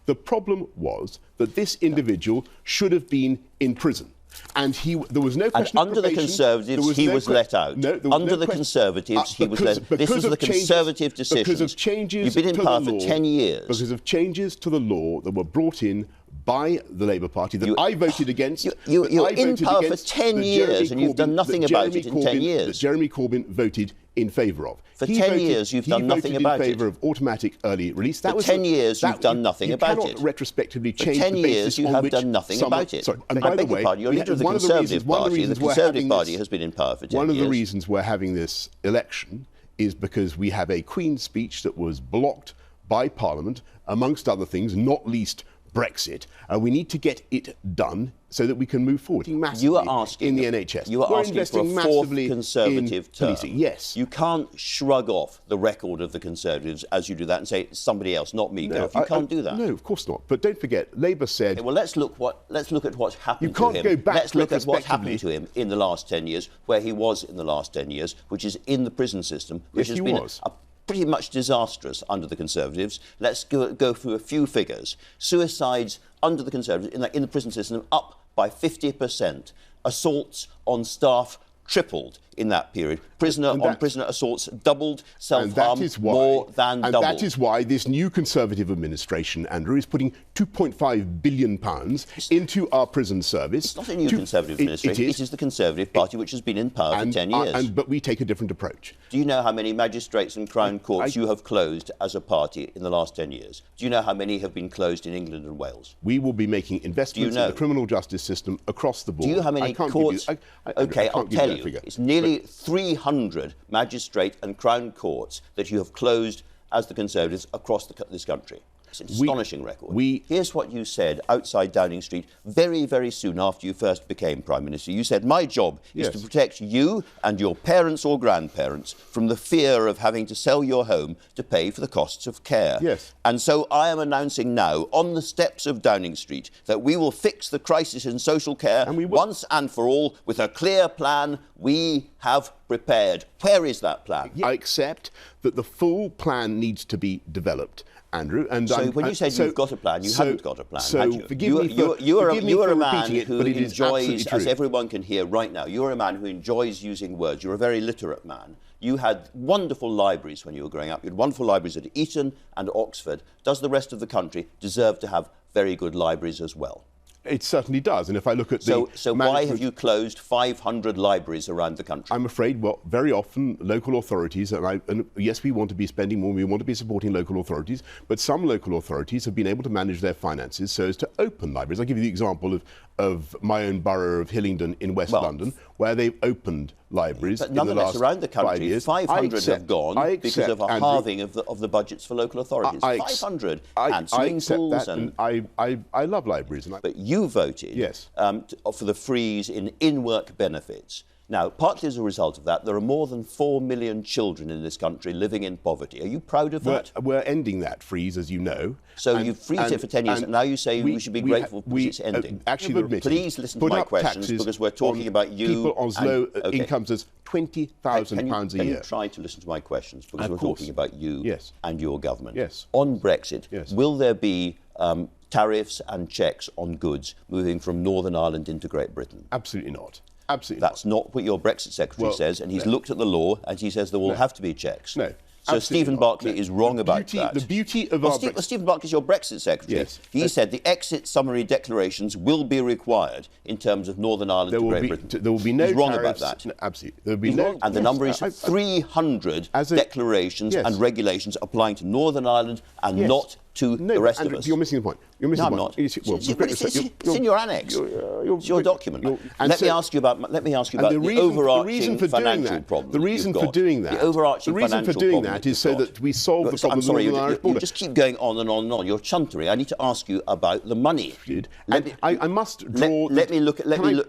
The problem was that this individual should have been in prison. And there was no question and under the Conservatives, he was let out. Under the Conservatives, he was let out. This is the Conservative decision. Because of changes You've been in power for 10 years. Because of changes to the law that were brought in by the Labour Party that I voted against. You're in power for 10 years and you've done nothing about it in 10 years. That Jeremy Corbyn voted in favour of. For 10 years, you've done nothing about it. He voted in favour of automatic early release. For 10 years, you've done nothing about it. You cannot retrospectively change the basis. For 10 years, you have done nothing about it. Sorry, and by the way, you're leader of the Conservative Party. The Conservative Party has been in power for 10 years. One of the reasons we're having this election is because we have a Queen's speech that was blocked by Parliament, amongst other things, not least Brexit. We need to get it done so that we can move forward. You are asking in the NHS. You are asking for a fourth Conservative term. Policing. Yes. You can't shrug off the record of the Conservatives as you do that and say somebody else, not me. No, you can't do that. No, of course not. But don't forget, Labour said. Okay, well, let's look at what's happened to him. You can't go back. Let's look at what happened to him in the last 10 years, where he was in the last 10 years, which is in the prison system, which has been pretty much disastrous under the Conservatives. Let's go through a few figures. Suicides under the Conservatives in the prison system up by 50%. Assaults on staff tripled in that period. Prisoner assaults doubled, self-harm more than doubled. And that is why this new Conservative administration, Andrew, is putting £2.5 billion into our prison service. It's not a new Conservative administration. It is the Conservative Party which has been in power for 10 years. But we take a different approach. Do you know how many magistrates and Crown Courts you have closed as a party in the last 10 years? Do you know how many have been closed in England and Wales? We will be making investments in the criminal justice system across the board. Do you know how many courts? OK, I'll tell you. It's nearly 300 magistrate and Crown Courts that you have closed as the Conservatives across this country. It's an astonishing record. Here's what you said outside Downing Street very, very soon after you first became Prime Minister. You said, my job is to protect you and your parents or grandparents from the fear of having to sell your home to pay for the costs of care. Yes. And so I am announcing now on the steps of Downing Street that we will fix the crisis in social care once and for all with a clear plan we have prepared. Where is that plan? I accept that the full plan needs to be developed, Andrew. And so when you said you've got a plan, you haven't got a plan, had you? Forgive me for you are a man it, who enjoys, as everyone can hear right now, you're a man who enjoys using words. You're a very literate man. You had wonderful libraries when you were growing up. You had wonderful libraries at Eton and Oxford. Does the rest of the country deserve to have very good libraries as well? It certainly does. And if I look at the... So why have you closed 500 libraries around the country? I'm afraid, well, very often local authorities, and yes, we want to be spending more, we want to be supporting local authorities, but some local authorities have been able to manage their finances so as to open libraries. I'll give you the example of my own borough of Hillingdon in West London, where they've opened libraries in the last around the country, 5 years. 500 have gone because of a halving of the budgets for local authorities. 500 and swimming pools and I love libraries. But you voted for the freeze in in-work benefits. Now, partly as a result of that, there are more than 4 million children in this country living in poverty. Are you proud of that? We're ending that freeze, as you know. So you've freezed it for 10 years, and now you say we should be grateful because it's ending. Please listen to my questions, because we're talking about you. People on as low incomes as £20,000 a year. Can you try to listen to my questions, because we're talking about you and your government. Yes. On Brexit, will there be tariffs and checks on goods moving from Northern Ireland into Great Britain? Absolutely not. Absolutely. That's not what your Brexit secretary says, and he's looked at the law and he says there will have to be checks. No. So Stephen Barclay is wrong about that. The beauty of Stephen Barclay is your Brexit secretary. Yes. He said the exit summary declarations will be required in terms of Northern Ireland to Great Britain. There will be no He's wrong about that. No, absolutely. There will be no. And the number is 300 declarations and regulations applying to Northern Ireland and not to the rest of us. You're missing the point. You're missing the point. It's in your annex. It's your document. Let me ask you about the overarching financial problem. The reason for doing that. The overarching financial problem. That is so that we solve the problem of the Northern Irish border. You just keep going on and on and on. You're chuntering. I need to ask you about the money. I must draw.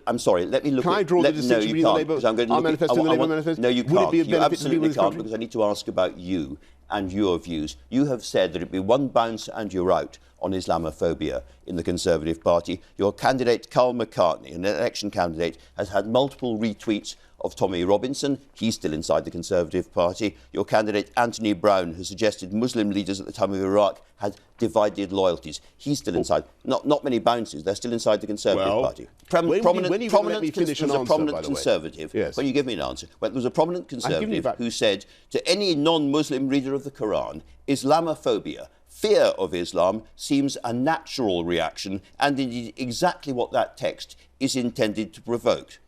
I'm sorry. Let me look. Can I draw the distinction between the Labour manifesto and the Labour manifesto? No, you can't. You absolutely can't, because I need to ask about you and your views. You have said that it'd be one bounce and you're out on Islamophobia in the Conservative Party. Your candidate, Carl McCartney, an election candidate, has had multiple retweets of Tommy Robinson. He's still inside the Conservative Party. Your candidate, Anthony Brown, who suggested Muslim leaders at the time of Iraq had divided loyalties. He's still inside. Not many bounces. They're still inside the Conservative Party. Prominent Conservative. Yes. When you give me an answer, there was a prominent Conservative who said to any non-Muslim reader of the Quran, Islamophobia, fear of Islam, seems a natural reaction and indeed exactly what that text is intended to provoke.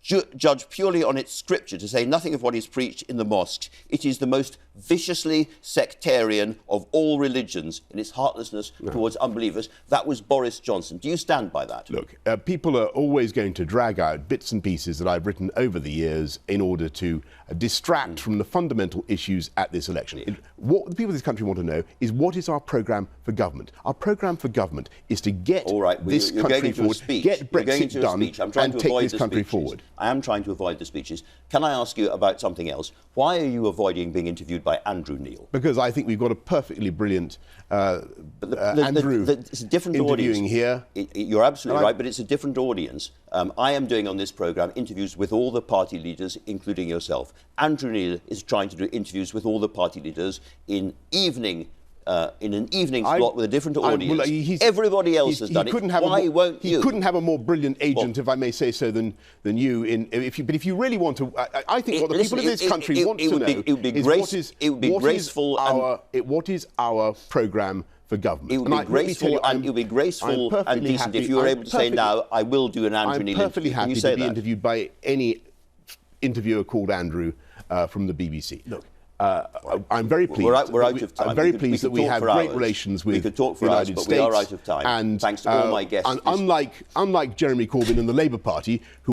Judged purely on its scripture, to say nothing of what is preached in the mosques, it is the most viciously sectarian of all religions in its heartlessness towards unbelievers. That was Boris Johnson. Do you stand by that? Look, people are always going to drag out bits and pieces that I've written over the years in order to distract from the fundamental issues at this election. What the people of this country want to know is, what is our programme for government? Our programme for government is to get this country forward, get Brexit done, and take this country forward. I am trying to avoid the speeches. Can I ask you about something else? Why are you avoiding being interviewed by Andrew Neil? Because I think we've got a perfectly brilliant Andrew it's a different interviewing audience. Here. You're absolutely right, but it's a different audience. I am doing on this programme interviews with all the party leaders, including yourself. Andrew Neil is trying to do interviews with all the party leaders in an evening slot with a different audience. Everybody else has done it. Why won't you? He couldn't have a more brilliant agent, if I may say so, than you. But if you really want to, I think what the people of this country want to know is what is our programme for government. It would be graceful and decent if you were able to say, now, I will do an Andrew Neil interview. I'm perfectly happy to be interviewed by any interviewer called Andrew from the BBC. Look, I'm very pleased. We're out of time. I'm very pleased that we have great relations with the United States. We are out of time. And thanks to all my guests. Unlike Jeremy Corbyn and the Labour Party, who